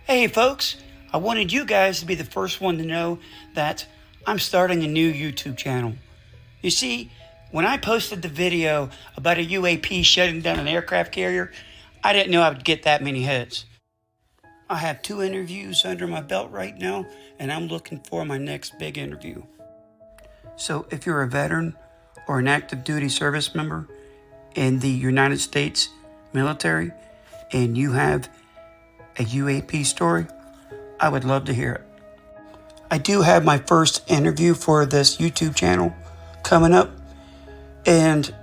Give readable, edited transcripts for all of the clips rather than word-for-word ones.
Hey folks, I wanted you guys to be the first one to know that I'm starting a new YouTube channel. You see, when I posted the video about a UAP shutting down an aircraft carrier, I didn't know I would get that many hits. I have 2 interviews under my belt right now, and I'm looking for my next big interview. So if you're a veteran or an active duty service member in the United States military and you have a UAP story, I would love to hear it. I do have my first interview for this YouTube channel coming up, and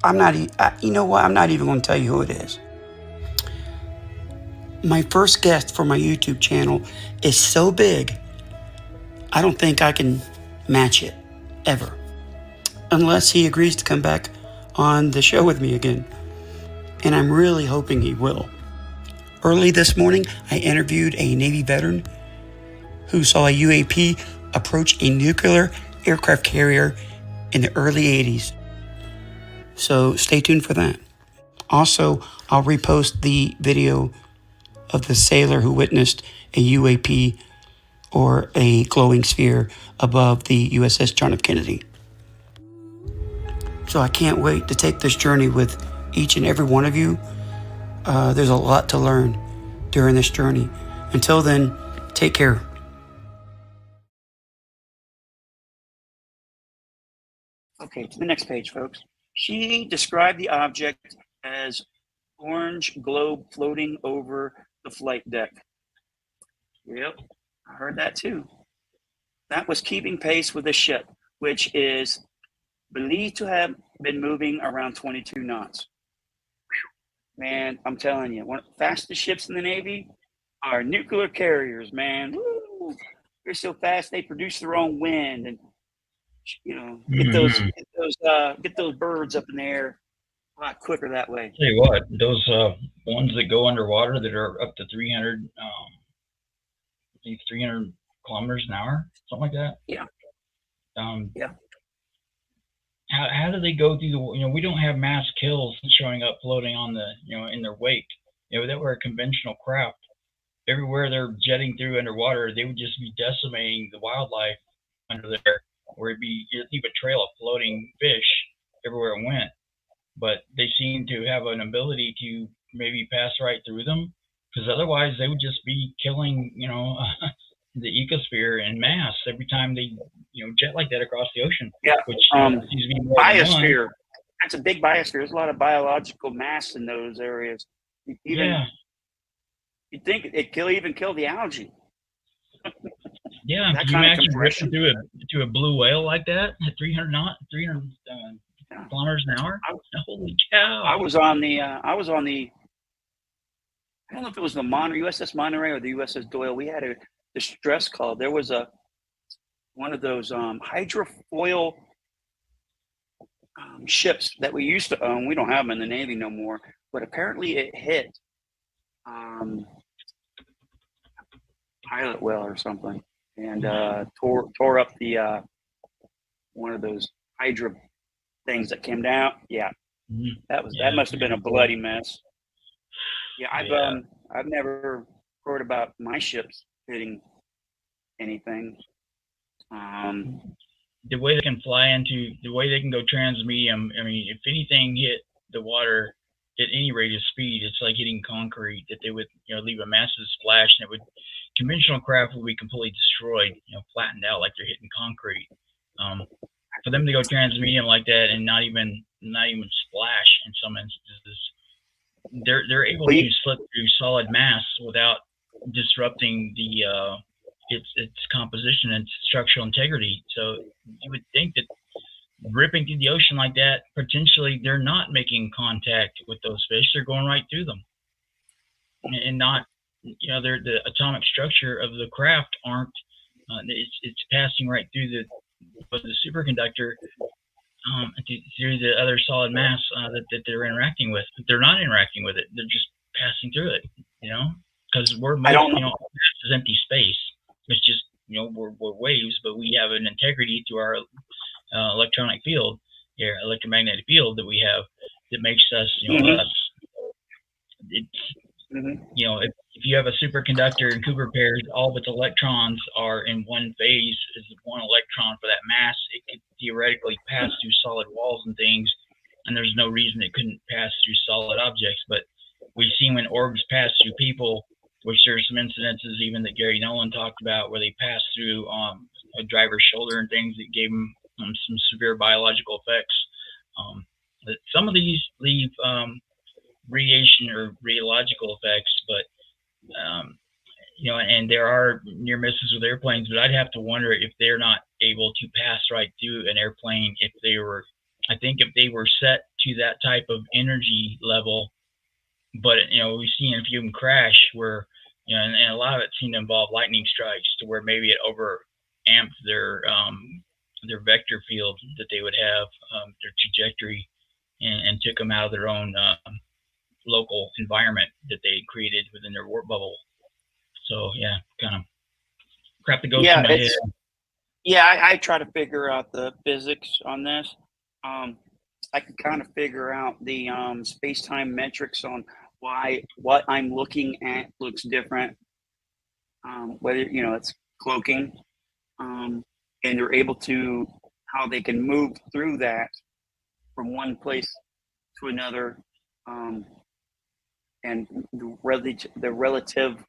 I'm not, you know what? I'm not even going to tell you who it is. My first guest for my YouTube channel is so big, I don't think I can match it ever, unless he agrees to come back on the show with me again. And I'm really hoping he will. Early this morning, I interviewed a Navy veteran who saw a UAP approach a nuclear aircraft carrier in the early 80s. So stay tuned for that. Also, I'll repost the video of the sailor who witnessed a UAP or a glowing sphere above the USS John F. Kennedy. So I can't wait to take this journey with each and every one of you. There's a lot to learn during this journey. Until then, take care. Okay, to the next page, folks. She described the object as orange globe floating over the flight deck. Yep, I heard that too. That was keeping pace with the ship, which is believed to have been moving around 22 knots. Man, I'm telling you, one of the fastest ships in the Navy are nuclear carriers, man. Woo! They're so fast they produce their own wind, and get those birds up in the air a lot quicker that way. Tell you what, those ones that go underwater that are up to 300 kilometers an hour, something like that. Yeah. Yeah. How do they go through the? We don't have mass kills showing up floating on the in their wake. That were a conventional craft. Everywhere they're jetting through underwater, they would just be decimating the wildlife under there, where you'd leave a trail of floating fish everywhere it went. But they seem to have an ability to maybe pass right through them, because otherwise they would just be killing, the ecosphere in mass every time they, jet like that across the ocean. Yeah. Which seems to be more biosphere. That's a big biosphere. There's a lot of biological mass in those areas. You'd think it even kill the algae. Yeah, can you imagine ripping through a blue whale like that at 300 kilometers an hour? Holy cow! I was on the. I don't know if it was the USS Monterey or the USS Doyle. We had a distress call. There was one of those hydrofoil ships that we used to own. We don't have them in the Navy no more. But apparently it hit pilot whale or something, and tore up the one of those hydro things that came down. Yeah, that must have been a bloody mess. Yeah, I've never heard about my ships hitting anything. The way they can fly into, the way they can go transmedium. I mean, if anything hit the water at any rate of speed, it's like hitting concrete. That they would, leave a massive splash, and conventional craft would be completely destroyed, flattened out like they're hitting concrete. For them to go transmedium like that and not even splash in some instances, they're able to slip through solid mass without disrupting the its composition and structural integrity. So you would think that ripping through the ocean like that, potentially they're not making contact with those fish; they're going right through them, and not, they're the atomic structure of the craft aren't. It's passing right through the superconductor through the other solid mass that they're interacting with. They're not interacting with it; they're just passing through it. Because mass is empty space. It's just we're waves, but we have an integrity to our electronic field, electromagnetic field that we have that makes us us. You know, if you have a superconductor in Cooper pairs, all of its electrons are in one phase is one electron for that mass. It could theoretically pass through solid walls and things, and there's no reason it couldn't pass through solid objects. But we've seen when orbs pass through people, which there's some incidences even that Gary Nolan talked about where they passed through a driver's shoulder and things that gave them some severe biological effects. Some of these leave radiation or radiological effects, but you know, and there are near misses with airplanes, but I'd have to wonder if they're not able to pass right through an airplane if they were. I think if they were set to that type of energy level, but you know, we've seen a few of them crash where, you know, and a lot of it seemed to involve lightning strikes to where maybe it over amped their vector field that they would have, their trajectory, and took them out of their own local environment that they created within their warp bubble. So yeah, kind of crap that goes through my head. Yeah, I try to figure out the physics on this. I can kind of figure out the space-time metrics on why what I'm looking at looks different. Whether it's cloaking, and they're able to how they can move through that from one place to another, and the relative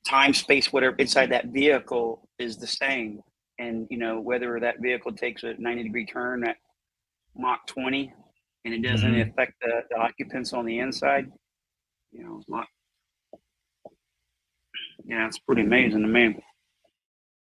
time, space, whatever inside that vehicle is the same. And whether that vehicle takes a 90-degree turn at Mach 20 and it doesn't affect the occupants on the inside, it's pretty amazing to me.